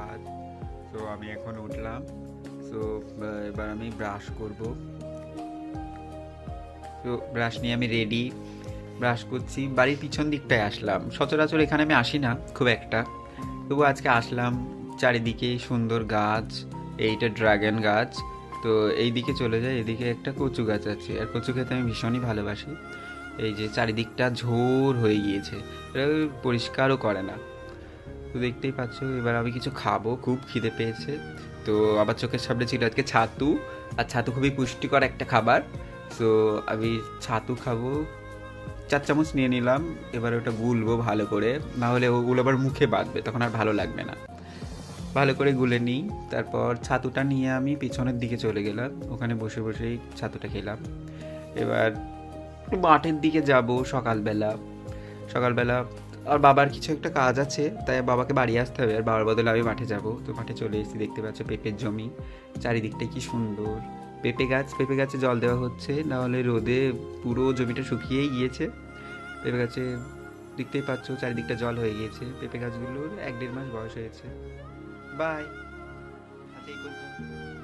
সুপ্রভাত। তো আমি এখন উঠলাম। সো এবার আমি ব্রাশ করব। তো ব্রাশ নিয়ে আমি রেডি। ব্রাশ করছি, বাড়ির পিছন দিকটায় আসলাম। সচরাচর এখানে আমি আসি না খুব একটা, তবু আজকে আসলাম। চারিদিকে সুন্দর গাছ, এইটা ড্রাগন গাছ। তো এই দিকে চলে যায়, এদিকে একটা কচু গাছ আছে, আর কচু খেতে আমি ভীষণই ভালোবাসি। এই যে চারিদিকটা ঝোর হয়ে গিয়েছে, এটা পরিষ্কারও করে না। তো দেখতেই পাচ্ছ, এবার আমি কিছু খাবো, খুব খিদে পেয়েছে। তো আমার চোখের সামনে ছিল আজকে ছাতু, আর ছাতু খুবই পুষ্টিকর একটা খাবার। তো আমি ছাতু খাবো, 4 চামচ নিয়ে নিলাম। এবার ওটা গুলবো ভালো করে, না হলে ওগুলো আবার মুখে বাঁধবে, তখন আর ভালো লাগবে না। ভালো করে গুলে নিই। তারপর ছাতুটা নিয়ে আমি পিছনের দিকে চলে গেলাম, ওখানে বসে বসেই ছাতুটা খেলাম। এবার মাঠের দিকে যাব সকালবেলা। সকালবেলা আর বাবার কিছু একটা কাজ আছে, তাই বাবাকে বাড়ি আসতে হবে, আর বাবার বদলে আমি মাঠে যাব। তো মাঠে চলে এসেছি, দেখতে পাচ্ছ পেঁপের জমি, চারিদিকটা কি সুন্দর। পেঁপে গাছে জল দেওয়া হচ্ছে, না হলে রোদে পুরো জমিটা শুকিয়েই গিয়েছে। পেঁপে গাছে দেখতেই পাচ্ছ চারিদিকটা জল হয়ে গিয়েছে, পেঁপে গাছগুলোর 1-1.5 মাস বয়স হয়েছে। বাই। আচ্ছা, এই পর্যন্ত।